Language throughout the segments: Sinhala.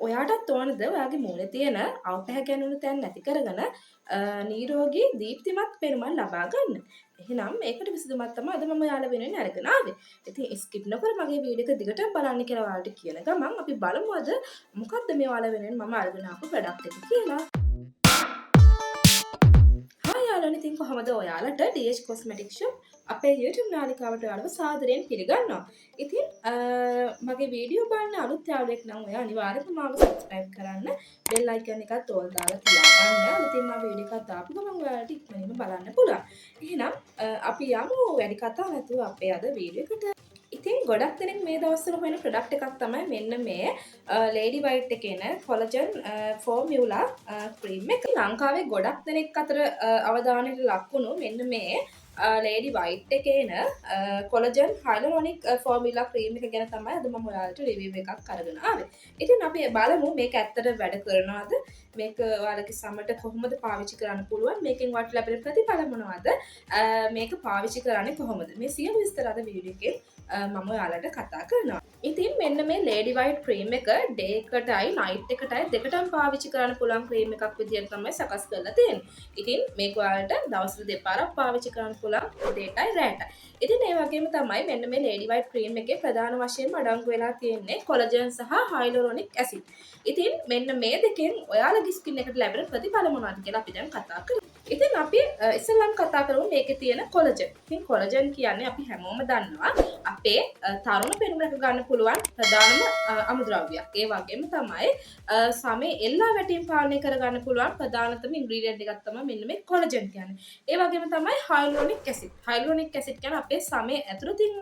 ඔයාටත් ඕනද ඔයාගේ මූණේ තියෙන අවපැහැ ගැනුණු තැන් නැති කරගෙන නිරෝගී දීප්තිමත් පෙනුමක් ලබා ගන්න. එහෙනම් මේකට විසඳුමක් තමයි අද මම ඔයාලා වෙනුවෙන් අරගෙන ආවේ. ඉතින් ස්කිප් නොකර මගේ වීඩියෝ එක දිගටම බලන්න කියලා ඔයාලට කියන ගමන් අපි බලමු අද මොකක්ද මේ ඔයාලා වෙනුවෙන් මම අරගෙන ආපු ප්‍රොඩක්ට් එක කියලා. යාළුවනේ ඉතින් කොහමද ඔයාලට DH Cosmetic Shop අපේ YouTube නාලිකාවට ඔයාලව සාදරයෙන් පිළිගන්නවා. ඉතින් මගේ වීඩියෝ බලන අලුත් යාළුවෙක් නම් ඔයා අනිවාර්යයෙන්ම මාව subscribe කරන්න. bell icon එකත් ඕල් දාලා තියාගන්න. ඉතින් මම වීඩියෝ එකක් දාපු ගමන් ඔයාලට ඉක්මනින්ම බලන්න පුළුවන්. එහෙනම් අපි යමු වැඩි කතා නැතුව අපේ අද වීඩියෝ එකට. ඉතින් ගොඩක් දෙනෙක් මේ දවස්වල හොයන ප්‍රොඩක්ට් එකක් තමයි මෙන්න මේ Lady White එකේ එන collagen formula cream එක. ලංකාවේ ගොඩක් දෙනෙක් අතර අවධානයට ලක් වුණු මෙන්න මේ Lady White එකේ එන collagen hyaluronic formula cream එක ගැන තමයි අද මම ඔයාලට review එකක් අරගෙන ආවේ. ඉතින් අපි බලමු මේක ඇත්තට වැඩ කරනවද? මේක ඔයාලගේ සමට කොහොමද පාවිච්චි කරන්න පුළුවන්? මේකෙන් වට ලැබෙන ප්‍රතිඵල මොනවද? මේක පාවිච්චි කරන්නේ කොහොමද? මේ සියලු විස්තර අද වීඩියෝ එකේ මම ඔයාලට කතා කරනවා. ඉතින් මෙන්න මේ Lady White cream එක day එකටයි night එකටයි දෙකටම පාවිච්චි කරන්න පුළුවන් cream එකක් විදිහට තමයි සකස් කරලා තියෙන්නේ. ඉතින් මේක ඔයාලට දවසට දෙපාරක් පාවිච්චි කරන්න පුළුවන් උදේටයි රැටයි. ඉතින් ඒ වගේම තමයි මෙන්න මේ Lady White cream එකේ ප්‍රධාන වශයෙන්ම අඩංගු වෙලා තියෙන්නේ collagen සහ hyaluronic acid. ඉතින් මෙන්න මේ දෙකෙන් ඔයාලගේ skin එකට ලැබෙන ප්‍රතිඵල මොනවද කියලා අපි දැන් කතා කරමු. ඉතින් අපි ඉස්සෙල්ලාම කතා කරමු මේකේ තියෙන collagen. ඉතින් collagen කියන්නේ අපි හැමෝම දන්නවා අපේ තරුණ පෙනුම රැක ගන්න පුළුවන් ප්‍රධානම අමුද්‍රව්‍යයක්. ඒ වගේම තමයි සමේ එල්ලා වැටීම් පාලනය කර ගන්න පුළුවන් ප්‍රධානතම ඉන්ග්‍රීඩියන්ට් එකක් තමයි මෙන්න මේ collagen කියන්නේ. ඒ වගේම තමයි hyaluronic acid. hyaluronic acid කියන්නේ අපේ සමේ ඇතුළතින්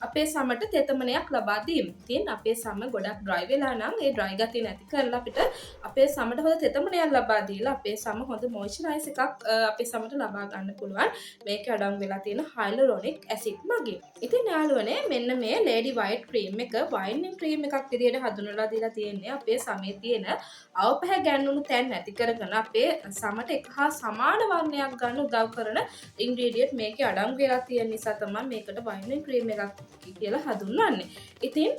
අපේ සමට තෙතමනයක් ලබා දීම. ඉතින් අපේ සම ගොඩක් ඩ්‍රයි වෙලා නම් ඒ ඩ්‍රයි ගතිය නැති කරලා අපිට අපේ සමට හොඳ තෙතමනයක් ලබා දීලා අපේ සම හොඳ මොයිස්චරයිස් එකක් අපේ සමට ලබා ගන්න පුළුවන් මේකේ අඩංගු වෙලා තියෙන hyaluronic acid මගින්. ඉතින් යාළුවනේ මෙන්න මේ Lady White cream එක whitening cream එකක් විදිහට හඳුන්වලා දීලා තියෙන්නේ අපේ සමේ තියෙන අවපැහැ ගැන්වුණු තැන් නැති කරගෙන අපේ සමට එක හා සමාන වර්ණයක් ගන්න උදව් කරන ඉන්ග්‍රීඩියන්ට් මේකේ අඩංගු වෙලා තියෙන නිසා තමයි මේකට whitening cream එකක් කියලා හඳුන්වන්නේ. ඉතින්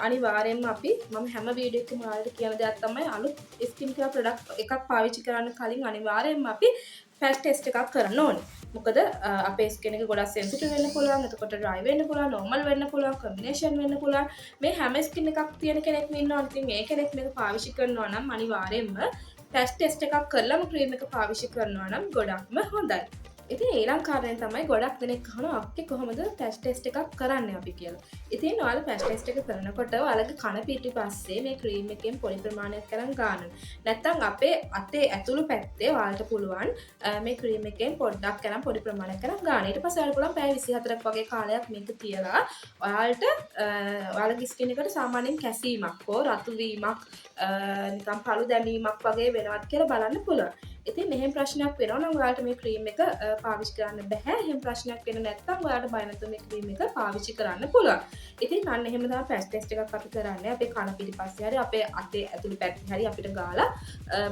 අනිවාර්යයෙන්ම අපි මම හැම වීඩියෝ එකකම ඔයාලට කියන දෙයක් තමයි අලුත් ස්කින් කෙයාර් ප්‍රොඩක්ට් එකක් පාවිච්චි කරන්න කලින් අනිවාර්යයෙන්ම අපි පැච් ටෙස්ට් එකක් කරන්න ඕනේ. මොකද අපේ ස්කින් එක ගොඩක් සෙන්සිටිව් වෙන්න පුළුවන්. එතකොට ඩ්‍රයි වෙන්න පුළුවන්, normal වෙන්න පුළුවන්, combination වෙන්න පුළුවන්. මේ හැම ස්කින් එකක් තියෙන කෙනෙක්ම ඉන්නවා. ඉතින් ඒ කෙනෙක් මේක පාවිච්චි කරනවා නම් අනිවාර්යයෙන්ම පැච් ටෙස්ට් එකක් කරලාම ක්‍රීම් එක පාවිච්චි කරනවා නම් ගොඩක්ම හොඳයි. ඉතින් ඊළඟ කාරණේ තමයි ගොඩක් දෙනෙක් අහනවා අපි කොහොමද පැච් ටෙස්ට් එකක් කරන්නේ අපි කියලා. ඉතින් ඔයාලා පැච් ටෙස්ට් එක කරනකොට ඔයාලගේ කන පිටිපස්සේ මේ ක්‍රීම් එකෙන් පොඩි ප්‍රමාණයක් කරන් ගන්න. නැත්නම් අපේ අතේ ඇතුළු පැත්තේ ඔයාලට පුළුවන් මේ ක්‍රීම් එකෙන් පොඩ්ඩක් කරන් පොඩි ප්‍රමාණයක් කරන් ගන්න. ඊට පස්සේ ඔයාලට පුළුවන් පැය 24ක් වගේ කාලයක් මේක තියලා ඔයාලට ඔයාලගේ ස්කින් එකට සාමාන්‍යයෙන් කැසීමක් හෝ රතු වීමක් නිකන් පළු දැමීමක් වගේ වෙනවත් කියලා බලන්න පුළුවන්. ඉතින් මෙහෙම ප්‍රශ්නයක් වෙනවා නම් ඔයාලට මේ ක්‍රීම් එක පාවිච්චි කරන්න බෑ. එහෙම ප්‍රශ්නයක් වෙන නැත්නම් ඔයාලට බය නැතුව මේ ක්‍රීම් එක පාවිච්චි කරන්න පුළුවන්. ඉතින් අන්න එහෙම තමයි පැච් ටෙස්ට් එකක් අපි කරන්නේ. අපේ කන පිටිපස්සේ හරි අපේ අතේ ඇතුළු පැත්තේ හරි අපිට ගාලා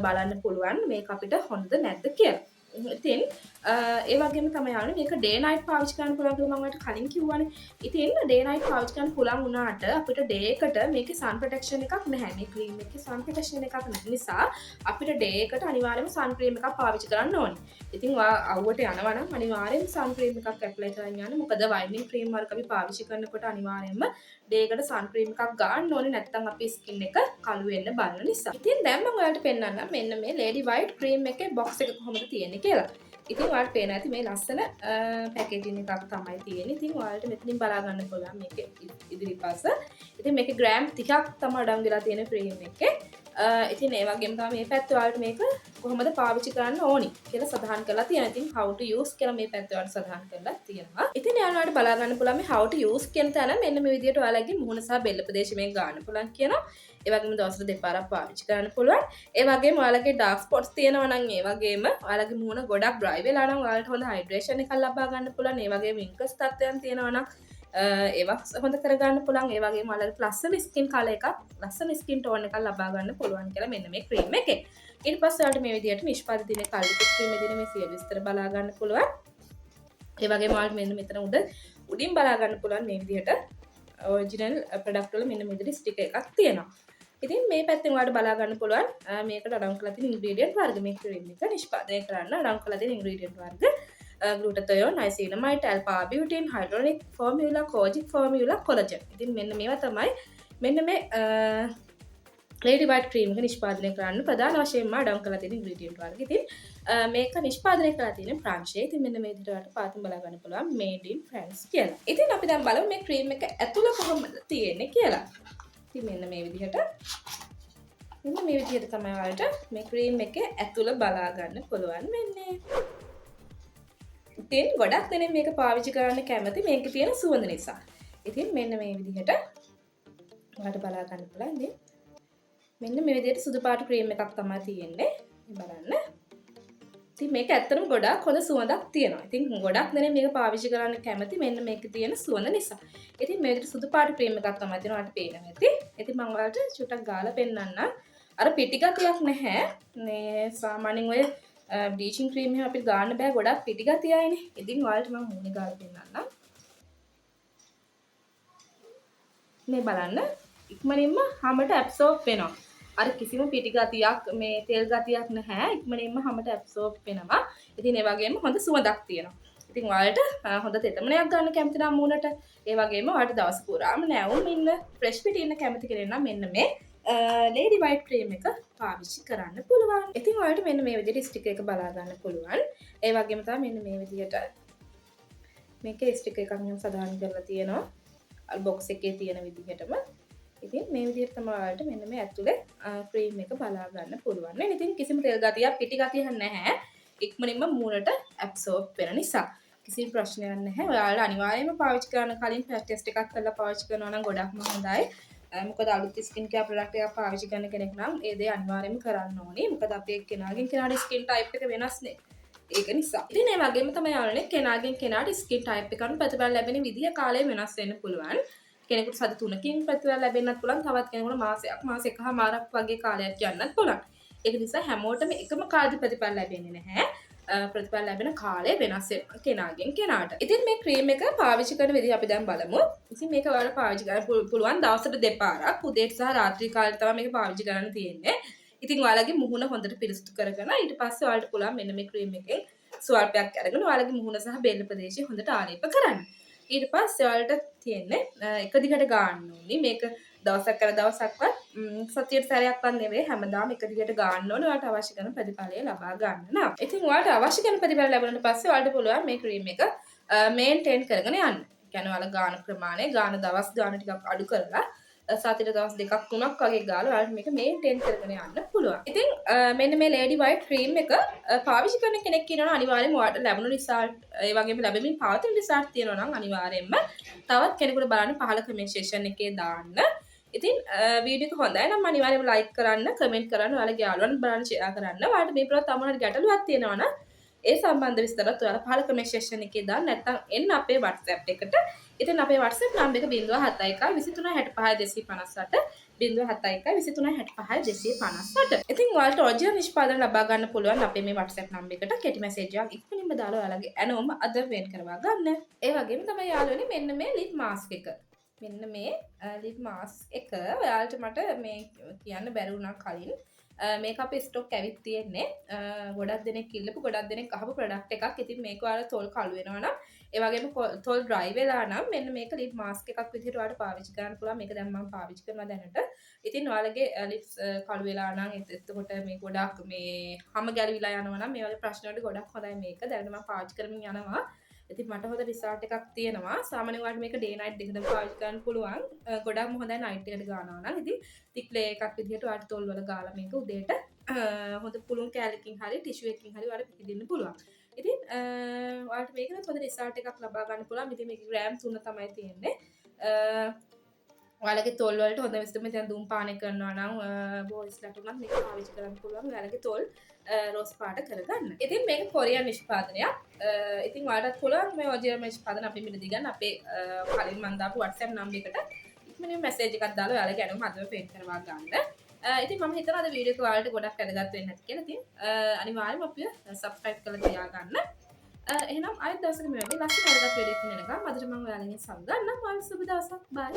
බලන්න පුළුවන් මේක අපිට හොඳද නැද්ද කියලා. ඉතින් ඒ වගේම තමයි යාළුවනේ මේක day night පාවිච්චි කරන්න පුළුවන් කියලා මම ඔයාලට කලින් කිව්වනේ. ඉතින් day night පාවිච්චි කරන්න පුළුවන් වුණාට අපිට day එකට මේකේ sun protection එකක් නැහැ. මේ ක්‍රීම් එකේ sun protection එකක් නැති නිසා අපිට day එකට අනිවාර්යයෙන්ම sun cream එකක් පාවිච්චි කරන්න ඕනේ. ඉතින් ඔයා අවුවට යනවා නම් අනිවාර්යෙන් sun cream එකක් apply කරන් යන්න. මොකද whitening cream වලක අපි පාවිච්චි කරනකොට අනිවාර්යෙන්ම day එකට sun cream එකක් ගන්න ඕනේ. නැත්නම් අපේ skin එක කළු වෙන්න බලන නිසා. ඉතින් දැන් මම ඔයාලට පෙන්නන්නම් මෙන්න මේ Lady White cream එකේ box එක කොහොමද තියෙන්නේ කියලා. ඉතින් ඔයාලට පේන ඇති මේ ලස්සන පැකේජින් එකක් තමයි තියෙන්නේ. ඉතින් ඔයාලට මෙතනින් බලා ගන්න පුළුවන් මේකේ ඉදිරිපස. ඉතින් මේකේ ග්‍රෑම් 30ක් තමයි අඩංගු වෙලා තියෙන ක්‍රීම් එකේ. ඉතින් ඒ වගේම තමයි මේ පැත්තේ ඔයාලට මේක කොහොමද පාවිච්චි කරන්න ඕනි කියලා සඳහන් කරලා තියෙනවා. ඉතින් how to use කියලා මේ පැත්තේ ඔයාලට සඳහන් කරලා තියෙනවා. ඉතින් ඔයාලට බලා ගන්න පුළුවන් මේ how to use කියන තැන මෙන්න මේ විදිහට ඔයාලගේ මුහුණ සහ බෙල්ල ප්‍රදේශය මේක ගන්න පුළුවන් කියනවා. ඒ වගේම දවසට දෙපාරක් පාවිච්චි කරන්න පුළුවන්. ඒ වගේම ඔයාලගේ dark spots තියෙනවා නම් ඒ වගේම ඔයාලගේ මුහුණ ගොඩක් dry වෙලා නම් ඔයාලට හොඳ hydration එකක් ලබා ගන්න පුළුවන්. ඒ වගේම wrinkles තත්ත්වයන් තියෙනවා නම් ඒවා හොඳ කරගන්න පුළුවන්. ඒ වගේම ඔයාලට ලස්සන ස්කින් කලර් එකක්, ලස්සන ස්කින් ටෝන් එකක් ලබා ගන්න පුළුවන් කියලා මෙන්න මේ ක්‍රීම් එකේ. ඊට පස්සේ ඔයාලට මේ විදිහට නිෂ්පාදිත දිනේ කල්ලික ක්‍රීම් දිනේ මේ සියලු විස්තර බලා ගන්න පුළුවන්. ඒ වගේම ඔයාලට මෙන්න මෙතන උඩින් බලා ගන්න පුළුවන් මේ විදිහට ඔරිජිනල් ප්‍රොඩක්ට් වල මෙන්න මේ විදිහට ස්ටිකර් එකක් තියෙනවා. ඉතින් මේ පැත්තෙන් ඔයාලට බලා ගන්න පුළුවන් මේකට අඩංගු කරලා තියෙන ඉන්ග්‍රීඩියන්ට් වර්ග මේ ක්‍රීම් එක නිෂ්පාදනය කරන්න අඩංගු කරලා තියෙන ඉන්ග්‍රීඩියන්ට් වර්ග glutathione, niacinamide, alpha-butene, hyaluronic formula, kojic formula, collagen. ඉතින් මෙන්න මේවා තමයි මෙන්න මේ Lady White cream එක නිෂ්පාදනය කරන්න ප්‍රධාන වශයෙන්ම අඩංගු කරලා තියෙන ඉන්ග්‍රීඩියන්ට් වර්ග. ඉතින් මේක නිෂ්පාදනය කරලා තියෙන ප්‍රංශයේ. ඉතින් මෙන්න මේ විදිහට ඔයාලට පාතින් බලා ගන්න පුළුවන් made in France කියලා. ඉතින් අපි දැන් බලමු මේ ක්‍රීම් එක ඇතුළ කොහොමද තියෙන්නේ කියලා. ඉතින් මෙන්න මේ විදිහට තමයි ඔයාලට මේ ක්‍රීම් එකේ ඇතුළ බලා ගන්න පුළුවන් වෙන්නේ. ඉතින් ගොඩක් දෙනෙක් මේක පාවිච්චි කරන්න කැමති මේකේ තියෙන සුවඳ නිසා. ඉතින් මෙන්න මේ විදිහට ඔයාලට බලා ගන්න පුළුවන්. ඉතින් මෙන්න මේ විදිහට සුදු පාට ක්‍රීම් එකක් තමයි තියෙන්නේ. බලන්න. ඉතින් මේක ඇත්තටම ගොඩක් හොඳ සුවඳක් තියෙනවා. ඉතින් ගොඩක් දෙනෙක් මේක පාවිච්චි කරන්න කැමති මෙන්න මේකේ තියෙන සුවඳ නිසා. ඉතින් මේ විදිහට සුදු පාට ක්‍රීම් එකක් තමයි තියෙනවා. ඔයාලට පේනවා ඇති. ඉතින් මම ඔයාලට චුට්ටක් ගාලා පෙන්නන්නම්. අර පිටි ගතියක් නැහැ. මේ සාමාන්‍යයෙන් ඔය බ්ලීචින් ක්‍රීම් එක අපිට ගන්න බෑ ගොඩක් පිටි ගතියයිනේ. ඉතින් ඔයාලට මම මූණේ ගාලා පෙන්නන්නම්. මේ බලන්න ඉක්මනින්ම හැමට ඇබ්සෝබ් වෙනවා. අර කිසිම පිටි ගතියක් මේ තෙල් ගතියක් නැහැ. ඉක්මනින්ම හැමට ඇබ්සෝබ් වෙනවා. ඉතින් ඒ වගේම හොඳ සුවඳක් තියෙනවා. ඉතින් ඔයාලට හොඳ තෙතමනයක් ගන්න කැමති නම් මූණට ඒ වගේම ඔයාලට දවස් පුරාම නැවුම් ඉන්න ෆ්‍රෙෂ් පිටි ඉන්න කැමති කෙනෙක් නම් මෙන්න මේ Lady White cream එක පාවිච්චි කරන්න පුළුවන්. ඉතින් ඔයාලට මෙන්න මේ විදිහට ස්ටිකර් එක බලා ගන්න පුළුවන්. ඒ වගේම තමයි මෙන්න මේ විදිහට මේකේ ස්ටිකර් එකක් මම සදාන් කරලා තියෙනවා. අර බොක්ස් එකේ තියෙන විදිහටම. ඉතින් මේ විදිහට තමයි ඔයාලට මෙන්න මේ ඇතුලේ ක්‍රීම් එක බලා ගන්න පුළුවන්. නේ ඉතින් කිසිම තෙල් ගතියක් පිටි ගතියක් නැහැ. ඉක්මනින්ම මූණට ඇබ්සෝබ් වෙන නිසා කිසිම ප්‍රශ්නයක් නැහැ. ඔයාලා අනිවාර්යයෙන්ම පාවිච්චි කරන කලින් පැච් ටෙස්ට් එකක් කරලා පාවිච්චි කරනවා නම් ගොඩක්ම හොඳයි. මොකද අලුත් ස්කින් කෙයාර් ප්‍රොඩක්ට් එකක් පාවිච්චි කරන කෙනෙක් නම් ඒ දේ අනිවාර්යයෙන්ම කරන්න ඕනේ. මොකද අපේ කෙනාගෙන් කෙනාට ස්කින් ටයිප් එක වෙනස් නේ. ඒක නිසා. ඉතින් ඒ වගේම තමයි යාළුවනේ කෙනාගෙන් කෙනාට ස්කින් ටයිප් එක අනුව ප්‍රතිඵල ලැබෙන විදිය කාලය වෙනස් වෙන්න පුළුවන්. කෙනෙකුට සති 3කින් ප්‍රතිඵල ලැබෙන්නත් පුළුවන්. තවත් කෙනෙකුට මාස එකමාරක් වගේ කාලයක් යන්නත් පුළුවන්. ඒක නිසා හැමෝටම එකම කාලෙදි ප්‍රතිඵල ලැබෙන්නේ නැහැ. ප්‍රතිඵල ලැබෙන කාලය වෙනස් වෙනවා කෙනාගෙන් කෙනාට. ඉතින් මේ ක්‍රීම් එක පාවිච්චි කරන විදිහ අපි දැන් බලමු. ඉතින් මේක ඔයාලා පාවිච්චි කරන්න පුළුවන් දවසට දෙපාරක් උදේට සහ රාත්‍රී කාලේ තමයි මේක පාවිච්චි කරන්න තියෙන්නේ. ඉතින් ඔයාලගේ මුහුණ හොඳට පිරිසිදු කරගෙන ඊට පස්සේ ඔයාලට පුළුවන් මෙන්න මේ ක්‍රීම් එකෙන් ස්වල්පයක් අරගෙන ඔයාලගේ මුහුණ සහ බෙල්ල ප්‍රදේශය හොඳට ආලේප කරන්න. ඊට පස්සේ ඔයාලට තියෙන්නේ එක දිගට ගන්න ඕනේ. මේක දවසක් කර දවසක්වත් සතියට සැරයක්වත් නෙවෙයි හැමදාම එක දිගට ගන්න ඕනේ. ඔයාලට අවශ්‍ය කරන ප්‍රතිඵලය ලබා ගන්න නම්. ඉතින් ඔයාලට අවශ්‍ය කරන ප්‍රතිඵල ලැබුණාට පස්සේ ඔයාලට පුළුවන් මේ ක්‍රීම් එක මේන්ටේන් කරගෙන යන්න. කියන්නේ ඔයාලා ගාන ප්‍රමාණය ගාන දවස් ගාන ටිකක් අඩු කරලා සතියට දවස් 2ක් 3ක් වගේ ගාලා ඔයාලට මේක මේන්ටේන් කරගෙන යන්න පුළුවන්. ඉතින් මෙන්න මේ Lady White cream එක පාවිච්චි කරන කෙනෙක් කියනවා අනිවාර්යයෙන්ම ඔයාලට ලැබුණු රිසල්ට් ඒ වගේම ලැබෙමින් පවතින රිසල්ට් තියෙනවා නම් අනිවාර්යයෙන්ම තවත් කෙනෙකුට බලන්න පහළ කමෙන්ට් සෙක්ෂන් එකේ දාන්න. ඉතින් වීඩියෝ එක හොඳයි නම් අනිවාර්යයෙන්ම ලයික් කරන්න, කමෙන්ට් කරන්න, ඔයාලගේ යාළුවන්ට බලන්න ෂෙයා කරන්න. ඔයාලට මේ ප්‍රොඩක්ට් අමුණට ගැටලුවක් තියෙනවා නම් ඒ සම්බන්ධ විස්තරත් ඔයාලා පහළ කමෙන්ට් සෙක්ෂන් එකේ දාන්න. නැත්නම් එන්න අපේ WhatsApp එකට. ඉතින් අපේ WhatsApp නම්බර එක 071 23 65 258 071 23 65 258. ඉතින් ඔයාලට ඔරිජිනල් නිෂ්පාදන ලබා ගන්න පුළුවන් අපේ මේ WhatsApp නම්බර එකට කෙටි මැසේජ් එකක් ඉක්මනින්ම දාලා ඔයාලගේ ඇනෝම අද වෙන් කරවා ගන්න. ඒ වගේම තමයි යාළුවනේ මෙන්න මේ ලිප් මාස්ක් එක. මෙන්න මේ ලිප් මාස්ක් එක ඔයාලට මට මේ කියන්න බැරි වුණා කලින්. මේක අපේ ස්ටොක් ඇවිත් තියෙන්නේ. ගොඩක් දෙනෙක් ඉල්ලපු ගොඩක් දෙනෙක් අහපු ප්‍රොඩක්ට් එකක්. ඉතින් මේක ඔයාලා තොල් කළු වෙනවා නම් ඒ වගේම තොල් ඩ්‍රයි වෙලා නම් මෙන්න මේක ලිප් මාස්ක් එකක් විදිහට ඔයාලට පාවිච්චි කරන්න පුළුවන්. මේක දැන් මම පාවිච්චි කරනවා දැනට. ඉතින් ඔයාලගේ ලිප්ස් කළු වෙලා නම් එතකොට මේ ගොඩක් මේ හැම ගැලවිලා යනවා නම් මේ වගේ ප්‍රශ්න වලට ගොඩක් හොඳයි මේක. දැන් මම පාවිච්චි කරමින් යනවා. ඉතින් මට හොඳ රිසල්ට් එකක් තියෙනවා. සාමාන්‍යයෙන් ඔයාලට මේක ඩේ නයිට් දෙකම පාවිච්චි කරන්න පුළුවන්. ගොඩක්ම හොඳයි නයිට් එකට ගන්නවා නම්. ඉතින් ටික් ප්ලේ එකක් විදිහට ඔයාලට තොල් වල ගාලා මේක උදේට හොඳ පුළුන් කෑල්ලකින් හරි ටිෂු එකකින් හරි ඔයාලට පිටින්න පුළුවන්. ඉතින් ඔයාලට මේකෙන් හොඳ රිසල්ට් එකක් ලබා ගන්න පුළුවන්. ඉතින් මේකේ ග්‍රෑම් 3 තමයි තියෙන්නේ. ඔයාලගේ තොල් වලට හොඳ විසඳුම දැන් දුම් පානය කරනවා නම් බෝයිස්ලට උනත් මේක පාවිච්චි කරන්න පුළුවන්. ඔයාලගේ තොල් රෝස් පාට කරගන්න. ඉතින් මේක කොරියන් නිෂ්පාදනයක්. ඉතින් ඔයාලට පුළුවන් මේ ඔරිජිනල් නිෂ්පාදන අපි මිලදී ගන්න අපේ කලින් මම දාපු WhatsApp නම්බර එකට ඉක්මනින් මැසේජ් එකක් දාලා ඔයාලගේ අනුම අදම පේට් කරවා ගන්න. ඉතින් මම හිතනවා අද වීඩියෝ එක ඔයාලට ගොඩක් වැදගත් වෙන්න ඇති කියලා. ඉතින් අනිවාර්යයෙන්ම අපිව subscribe කරලා තියාගන්න. එහෙනම් අයිත් දවසක මේ වගේ ලස්සන වැදගත් වීඩියෝ එකකින් එනකම් අදට මම ඔයාලගෙන් සමුගන්නම්. ඔයාලට සුබ දවසක්. බයි.